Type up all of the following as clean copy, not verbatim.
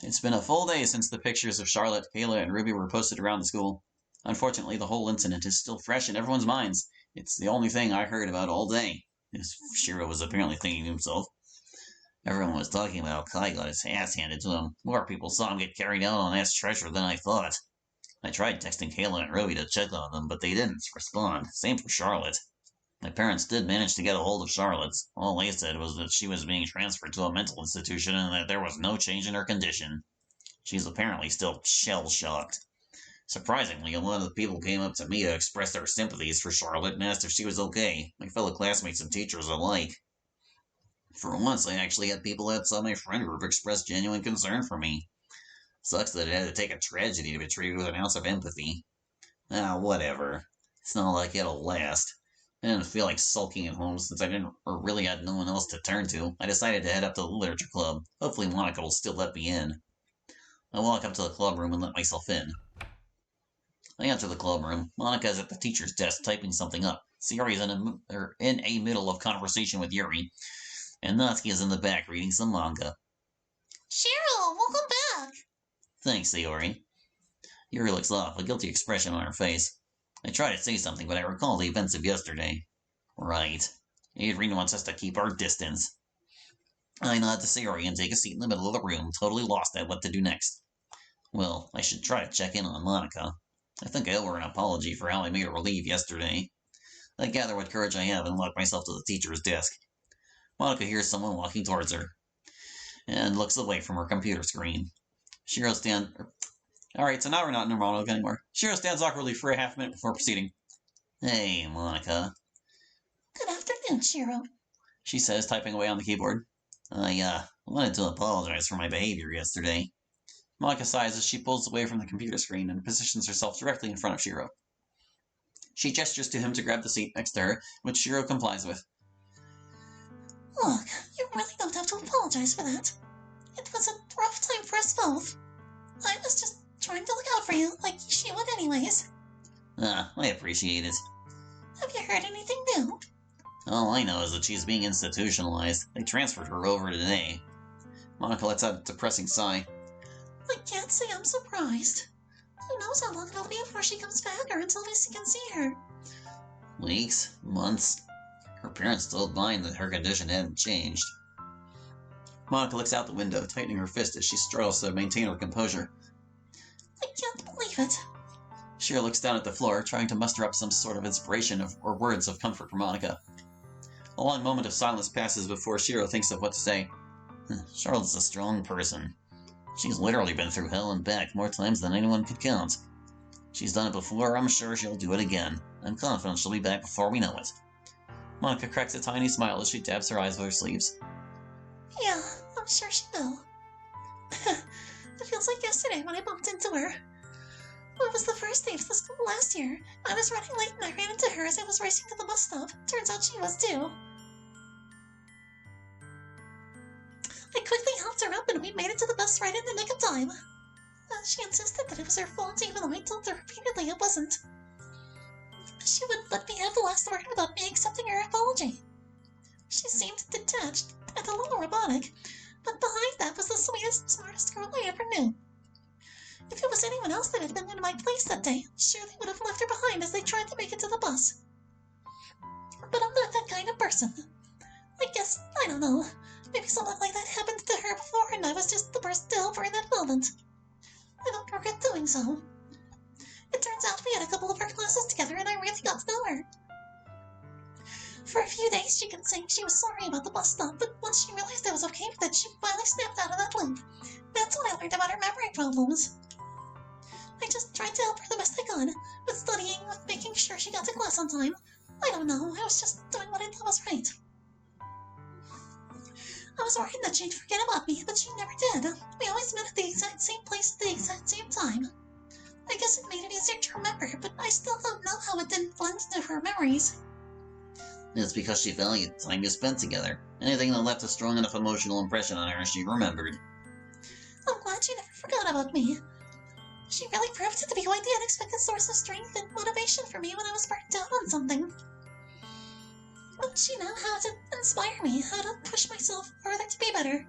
It's been a full day since the pictures of Charlotte, Kayla, and Ruby were posted around the school. Unfortunately, the whole incident is still fresh in everyone's minds. It's the only thing I heard about all day. As Shiro was apparently thinking to himself. Everyone was talking about how Kai got his ass handed to him. More people saw him get carried out on ass treasure than I thought. I tried texting Kayla and Ruby to check on them, but they didn't respond. Same for Charlotte. My parents did manage to get a hold of Charlotte. All they said was that she was being transferred to a mental institution and that there was no change in her condition. She's apparently still shell-shocked. Surprisingly, a lot of the people came up to me to express their sympathies for Charlotte and asked if she was okay, my fellow classmates and teachers alike. For once, I actually had people outside my friend group express genuine concern for me. Sucks that it had to take a tragedy to be treated with an ounce of empathy. Whatever. It's not like it'll last. I didn't feel like sulking at home since I didn't or really had no one else to turn to. I decided to head up to the literature club. Hopefully Monica will still let me in. I walk up to the club room and let myself in. I enter the club room. Monica is at the teacher's desk typing something up. Sayori's in a middle of conversation with Yuri, and Natsuki is in the back reading some manga. Shiro, welcome back! Thanks, Sayori. Yuri looks off, a guilty expression on her face. I try to say something, but I recall the events of yesterday. Right. Adrian wants us to keep our distance. I nod to Sayori and take a seat in the middle of the room, totally lost at what to do next. Well, I should try to check in on Monica. I think I owe her an apology for how I made her leave yesterday. I gather what courage I have and lock myself to the teacher's desk. Monica hears someone walking towards her, and looks away from her computer screen. Shiro stands... Alright, so now we're not in monologue anymore. Shiro stands awkwardly for a half minute before proceeding. Hey, Monica. Good afternoon, Shiro. She says, typing away on the keyboard. I wanted to apologize for my behavior yesterday. Monica sighs as she pulls away from the computer screen and positions herself directly in front of Shiro. She gestures to him to grab the seat next to her, which Shiro complies with. Look, you really don't have to apologize for that. It was a rough time for us both. I was just trying to look out for you, like she would anyways. I appreciate it. Have you heard anything new? All I know is that she's being institutionalized. They transferred her over today. Monica lets out a depressing sigh. I can't say I'm surprised. Who knows how long it'll be before she comes back or until we can see her. Weeks? Months? Her parents told mine that her condition hadn't changed. Monica looks out the window, tightening her fist as she struggles to maintain her composure. I can't believe it. Shiro looks down at the floor, trying to muster up some sort of inspiration or words of comfort for Monica. A long moment of silence passes before Shiro thinks of what to say. Charlotte's a strong person. She's literally been through hell and back more times than anyone could count. She's done it before, I'm sure she'll do it again. I'm confident she'll be back before we know it. Monica cracks a tiny smile as she dabs her eyes with her sleeves. Yeah, I'm sure she will. It feels like yesterday when I bumped into her. It was the first day of the school last year. I was running late and I ran into her as I was racing to the bus stop. Turns out she was too. I quickly helped her up and we made it to the bus right in the nick of time. She insisted that it was her fault even though I told her repeatedly it wasn't. She wouldn't let me have the last word without me accepting her apology. She seemed detached and a little robotic, but behind that was the sweetest, smartest girl I ever knew. If it was anyone else that had been in my place that day, sure they would have left her behind as they tried to make it to the bus. But I'm not that kind of person. I guess, I don't know, maybe something like that happened to her before and I was just the person to help her in that moment. I don't regret doing so. It turns out we had a couple of our classes together and I really got to know her. For a few days she kept saying she was sorry about the bus stop, but once she realized I was okay with it, she finally snapped out of that loop. That's when I learned about her memory problems. I just tried to help her the best I could, with studying, with making sure she got to class on time. I don't know, I was just doing what I thought was right. I was worried that she'd forget about me, but she never did. We always met at the exact same place at the exact same time. I guess it made it easier to remember, but I still don't know how it didn't blend into her memories. It's because she valued the time you spent together. Anything that left a strong enough emotional impression on her, she remembered. I'm glad she never forgot about me. She really proved to be quite the unexpected source of strength and motivation for me when I was burnt down on something. But she knew how to inspire me, how to push myself further to be better.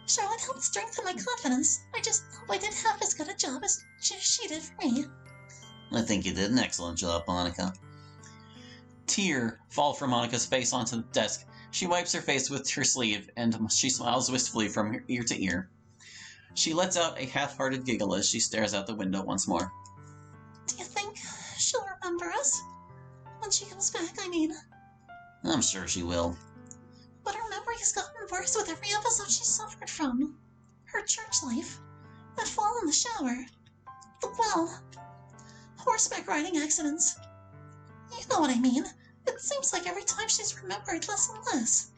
Charlotte helped strengthen my confidence. I just hope I did half as good a job as she did for me. I think you did an excellent job, Monica. Tear fall from Monica's face onto the desk. She wipes her face with her sleeve, and she smiles wistfully from ear to ear. She lets out a half-hearted giggle as she stares out the window once more. Do you think she'll remember us? When she comes back, I mean. I'm sure she will. But her memory has gotten worse with every episode she suffered from. Her church life, that fall in the shower, the well, horseback riding accidents. You know what I mean. It seems like every time she's remembered less and less.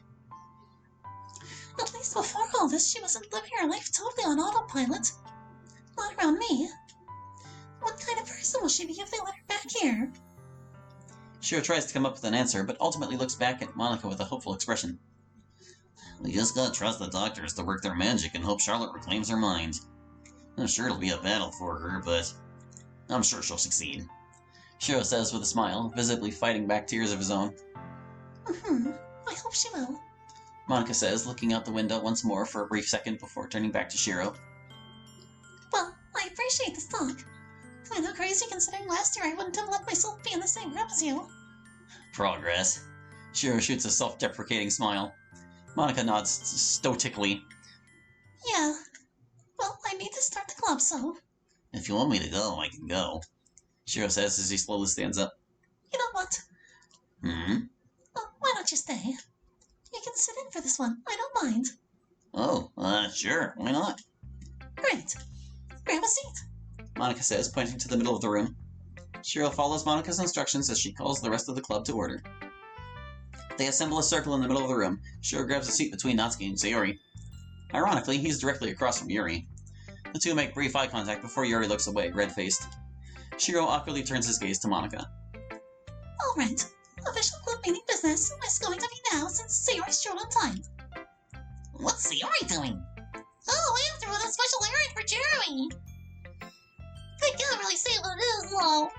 At least before all this, she wasn't living her life totally on autopilot. Not around me. What kind of person will she be if they let her back here? Shiro tries to come up with an answer, but ultimately looks back at Monica with a hopeful expression. We just gotta trust the doctors to work their magic and hope Charlotte reclaims her mind. I'm sure it'll be a battle for her, but I'm sure she'll succeed. Shiro says with a smile, visibly fighting back tears of his own. I hope she will. Monica says, looking out the window once more for a brief second before turning back to Shiro. Well, I appreciate this talk. Kinda crazy considering last year I wouldn't have let myself be in the same room as you. Progress. Shiro shoots a self-deprecating smile. Monica nods stoically. Yeah. Well, I need to start the club, so... If you want me to go, I can go. Shiro says as he slowly stands up. You know what? Why don't you stay? You can sit in for this one. I don't mind. Oh, sure. Why not? Great. Grab a seat. Monica says, pointing to the middle of the room. Shiro follows Monica's instructions as she calls the rest of the club to order. They assemble a circle in the middle of the room. Shiro grabs a seat between Natsuki and Sayori. Ironically, he's directly across from Yuri. The two make brief eye contact before Yuri looks away, red-faced. Shiro awkwardly turns his gaze to Monica. All right. Official club meeting business is going to be now since Sayori's short on time. What's Sayori doing? Oh, we have to run a special errand for Jeremy. I can't really say what it is, though.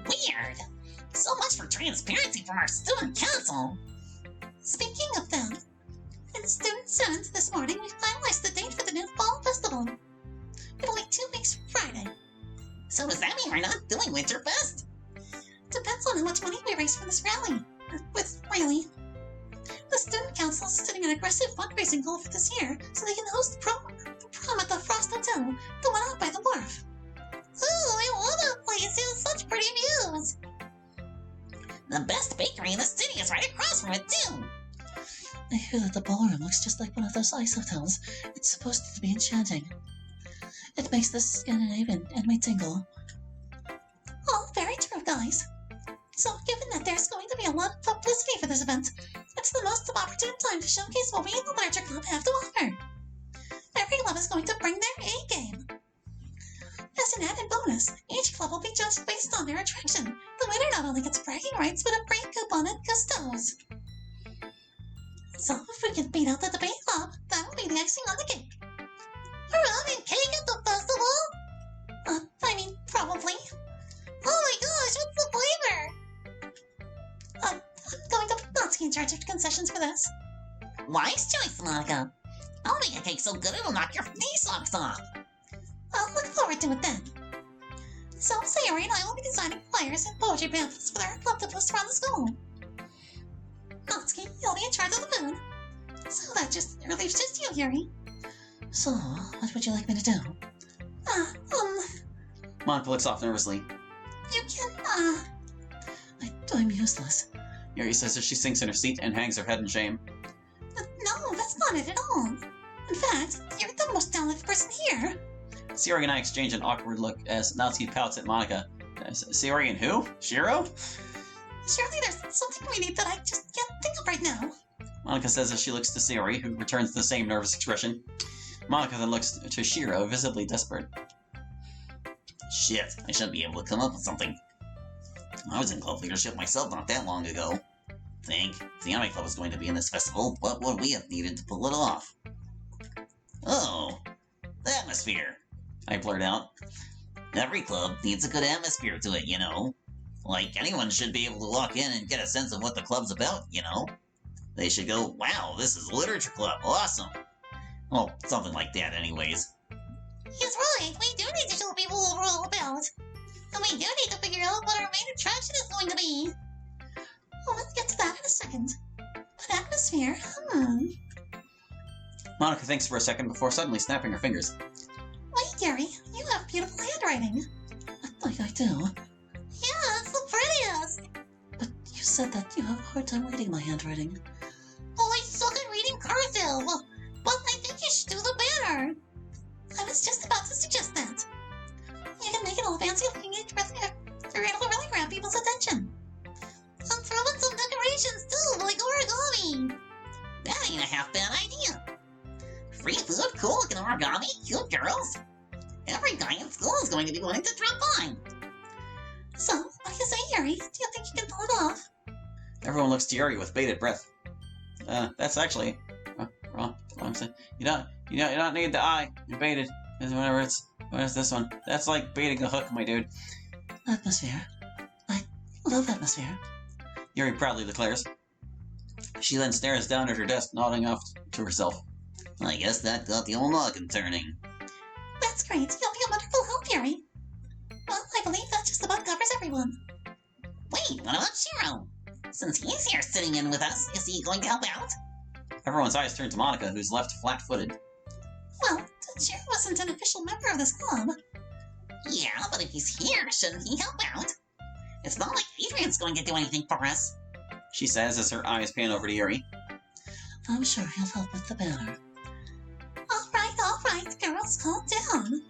Weird. So much for transparency from our student council. Speaking of that, in Student Senate this morning, we finalized the date for the new fall festival. It'll be 2 weeks from Friday. So does that mean we're not doing Winterfest? Depends on how much money we raise for this rally. Really. The student council is setting an aggressive fundraising goal for this year so they can host the prom at the Frost Hotel, the one out by the wharf. Ooh, I love that place. It has such pretty views. The best bakery in the city is right across from it, too. I hear that the ballroom looks just like one of those ice hotels. It's supposed to be enchanting. It makes the Scandinavian and me tingle. Oh, very true, guys. So, given that there's going to be a lot of publicity for this event, it's the most opportune time to showcase what we in the larger club have to offer. Every club is going to bring their A-game. As an added bonus, each club will be judged based on their attraction. The winner not only gets bragging rights, but a free coupon at Gusto's. So, if we can beat out the debate club, that will be the icing on the cake. We're having cake at the festival? Probably. Oh my gosh, what's the flavor? I'm going to put Natsuki in charge of concessions for this. Wise choice, Monica. I'll make a cake so good it'll knock your knee socks off. I'll look forward to it then. So, Sayori and I will be designing flyers and poetry pamphlets for our club to post around the school. Natsuki, you'll be in charge of the food. So that leaves just you, Yuri. So, what would you like me to do? Monica looks off nervously. You can, I'm useless. Yuri says as she sinks in her seat and hangs her head in shame. No, that's not it at all. In fact, you're the most talented person here. Sayori and I exchange an awkward look as Natsuki pouts at Monica. Sayori and who? Shiro? Surely there's something we need that I just can't think of right now. Monica says as she looks to Sayori, who returns the same nervous expression. Monica then looks to Shiro, visibly desperate. Shit, I should be able to come up with something. I was in club leadership myself not that long ago. Think, if the Army Club was going to be in this festival, what would we have needed to pull it off? Oh, the atmosphere, I blurt out. Every club needs a good atmosphere to it, you know. Like, anyone should be able to walk in and get a sense of what the club's about, you know. They should go, wow, this is a literature club, awesome. Oh, something like that anyways. He's right. We do need to show people what we're all about. And we do need to figure out what our main attraction is going to be. Well, we'll get to that in a second. But atmosphere, Monica thinks for a second before suddenly snapping her fingers. Wait, Gary, you have beautiful handwriting. Like I do. Yeah, it's the prettiest. But you said that you have a hard time reading my handwriting. Oh, I suck at reading cursive. But I think you should do the banner. I was just about to suggest that. You can make it all fancy looking and really grab people's attention. And throw in some decorations too, like origami. That ain't a half bad idea. Free food, cool looking origami, cute girls. Every guy in school is going to be wanting to drop by. So, what do you say, Yuri? Do you think you can pull it off? Everyone looks to Yuri with bated breath. That's actually wrong. You don't need the eye. You're baited. What is this one? That's like baiting a hook, my dude. Atmosphere. I love atmosphere. Yuri proudly declares. She then stares down at her desk, nodding off to herself. I guess that got the old noggin turning. That's great. You'll be a wonderful help, Yuri. Well, I believe that just about covers everyone. Wait, what about Shiro? Since he's here sitting in with us, is he going to help out? Everyone's eyes turn to Monica, who's left flat-footed. Well, Shiro wasn't an official member of this club. Yeah, but if he's here, shouldn't he help out? It's not like Adrian's going to do anything for us. She says as her eyes pan over to Yuri. I'm sure he'll help with the banner. All right, girls, calm down.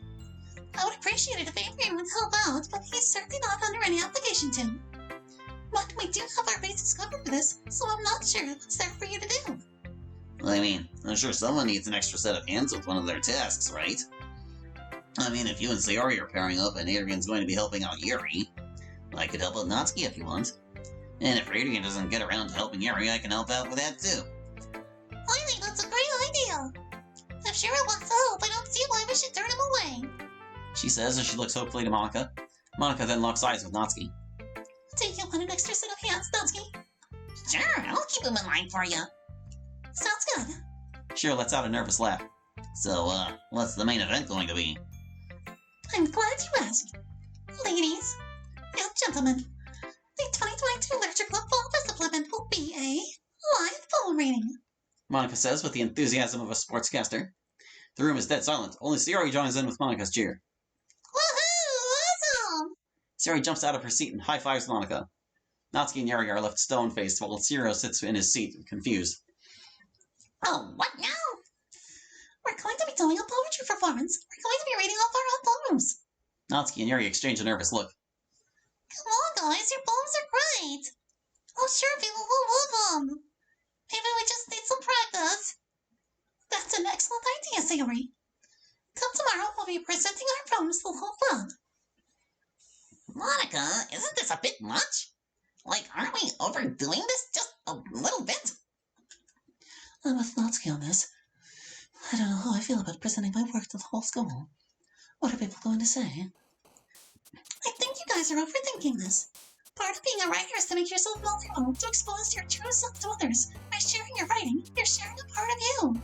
I would appreciate it if Adrian would help out, but he's certainly not under any obligation to. But we do have our bases covered for this, so I'm not sure what's there for you to do. I mean, I'm sure someone needs an extra set of hands with one of their tasks, right? I mean, if you and Sayori are pairing up and Adrian's going to be helping out Yuri, I could help out Natsuki if you want. And if Adrian doesn't get around to helping Yuri, I can help out with that too. I think that's a great idea. If Shiro wants to help, I don't see why we should turn him away. She says as she looks hopefully to Monica. Monica then locks eyes with Natsuki. Do you want an extra set of hands, Natsuki? Sure, I'll keep him in line for you. Sounds good. Shiro lets out a nervous laugh. So, what's the main event going to be? I'm glad you asked. Ladies and gentlemen, the 2022 Literature Club Fall Festival event will be a live poem reading. Monica says with the enthusiasm of a sportscaster. The room is dead silent. Only Sayori joins in with Monica's cheer. Woohoo! Awesome! Sayori jumps out of her seat and high-fives Monica. Natsuki and Yuri are left stone-faced while Shiro sits in his seat, confused. Oh, what now? We're going to be doing a poetry performance. We're going to be reading off our own poems. Natsuki and Yuri exchange a nervous look. Come on, guys, your poems are great. I'm sure people will love them. Maybe we just need some practice. That's an excellent idea, Sayori. Come tomorrow, we'll be presenting our poems to the whole club. Monica, isn't this a bit much? Like, aren't we overdoing this just a little bit? I'm with Natsuki on this. I don't know how I feel about presenting my work to the whole school. What are people going to say? I think you guys are overthinking this. Part of being a writer is to make yourself vulnerable, to expose your true self to others. By sharing your writing, you're sharing a part of you.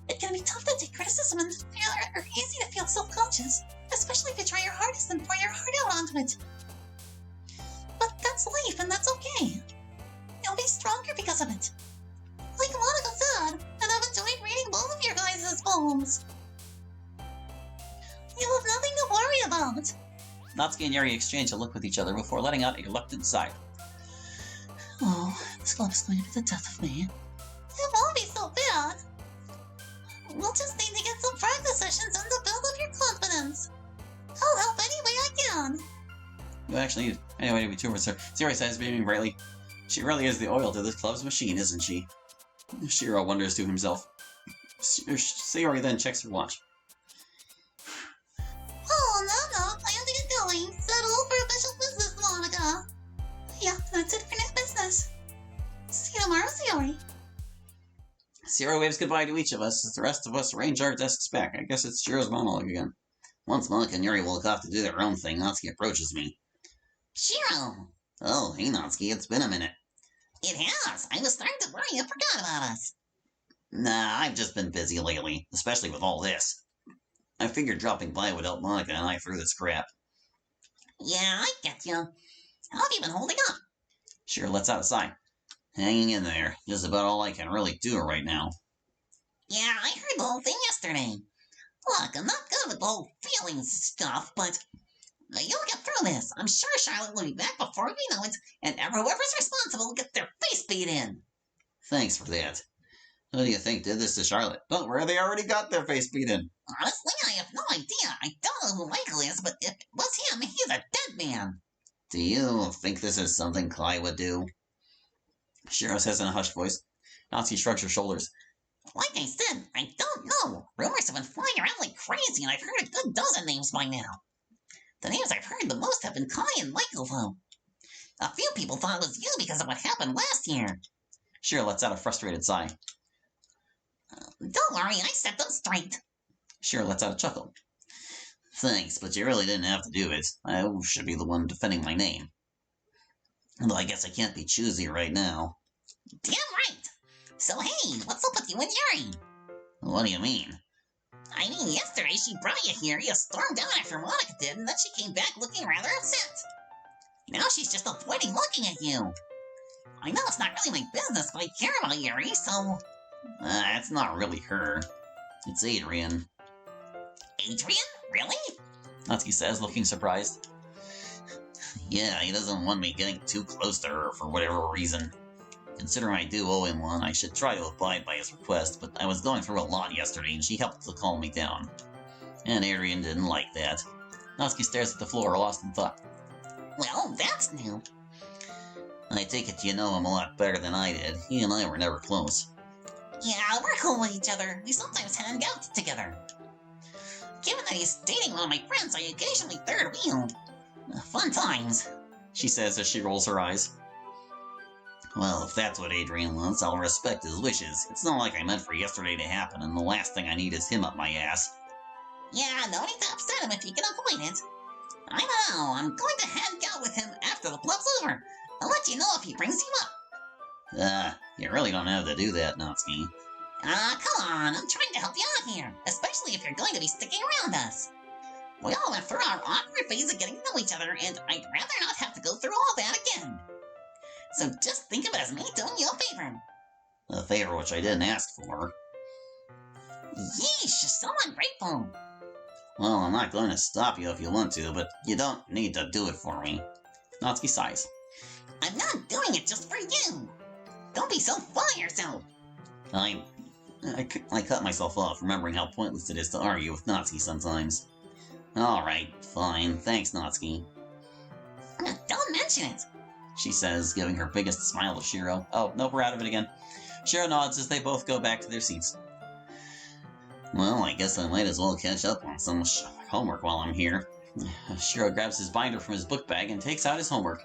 It can be tough to take criticism and failure, or easy to feel self-conscious, especially if you try your hardest and pour your heart out onto it. But that's life, and that's okay. You'll be stronger because of it. Like Monica said, and I've enjoyed reading both of your guys' poems. You have nothing to worry about. Natsuki and Yuri exchange a look with each other before letting out a reluctant sigh. Oh, this club is going to be the death of me. It won't be so bad. We'll just need to get some practice sessions in to build up your confidence. I'll help any way I can. You actually need anyway to be true with her. Sayori says, beaming brightly. She really is the oil to this club's machine, isn't she? Shiro wonders to himself. Sayori then checks her watch. Oh, no, I have to get going. Settle for official business, Monica. Yeah, that's it for new business. See you tomorrow, Sayori. Sayori waves goodbye to each of us as the rest of us arrange our desks back. I guess it's Shiro's monologue again. Once Monica and Yuri walk off to do their own thing, Natsuki approaches me. Shiro! Oh, hey Natsuki, it's been a minute. It has. I was starting to worry you forgot about us. Nah, I've just been busy lately, especially with all this. I figured dropping by would help Monica and I through this crap. Yeah, I get you. How have you been holding up? Shira lets out a sigh. Hanging in there, just about all I can really do right now. Yeah, I heard the whole thing yesterday. Look, I'm not good with the whole feelings stuff, but you'll get through this. I'm sure Charlotte will be back before we know it, and whoever's responsible will get their face beat in. Thanks for that. Who do you think did this to Charlotte? Don't worry, they already got their face beat in. Honestly, I have no idea. I don't know who Michael is, but if it was him, he's a dead man. Do you think this is something Clyde would do? Shira says in a hushed voice. Natsuki shrugs her shoulders. Like I said, I don't know. Rumors have been flying around like crazy, and I've heard a good dozen names by now. The names I've heard the most have been Kai and Michael, though. A few people thought it was you because of what happened last year. Shira lets out a frustrated sigh. Don't worry, I set them straight. Shira lets out a chuckle. Thanks, but you really didn't have to do it. I should be the one defending my name. Though I guess I can't be choosy right now. Damn right. So hey, what's up with you and Yuri? What do you mean? I mean, yesterday she brought you here, you stormed out after Monica did, and then she came back looking rather upset. Now she's just avoiding looking at you. I know it's not really my business, but I care about Yuri, so... It's not really her. It's Adrian. Adrian? Really? Natsuki says, looking surprised. Yeah, he doesn't want me getting too close to her for whatever reason. Considering I do owe him one, I should try to abide by his request, but I was going through a lot yesterday and she helped to calm me down. And Adrian didn't like that. Natsuki stares at the floor, lost in thought. Well, that's new. I take it you know him a lot better than I did. He and I were never close. Yeah, we're cool with each other. We sometimes hang out together. Given that he's dating one of my friends, I occasionally third wheel. Fun times. She says as she rolls her eyes. Well, if that's what Adrian wants, I'll respect his wishes. It's not like I meant for yesterday to happen, and the last thing I need is him up my ass. Yeah, no need to upset him if you can avoid it. I don't know, I'm going to hang out with him after the club's over. I'll let you know if he brings you up. You really don't have to do that, Natsuki. Come on, I'm trying to help you out here, especially if you're going to be sticking around us. We all went through our awkward phase of getting to know each other, and I'd rather not have to go through all that again. So just think of it as me doing you a favor. A favor which I didn't ask for. Yeesh, so ungrateful. Well, I'm not going to stop you if you want to, but you don't need to do it for me. Natsuki sighs. I'm not doing it just for you. Don't be so full of yourself. I cut myself off, remembering how pointless it is to argue with Natsuki sometimes. Alright, fine. Thanks, Natsuki. Don't mention it. She says, giving her biggest smile to Shiro. Oh, nope, we're out of it again. Shiro nods as they both go back to their seats. Well, I guess I might as well catch up on some homework while I'm here. Shiro grabs his binder from his book bag and takes out his homework.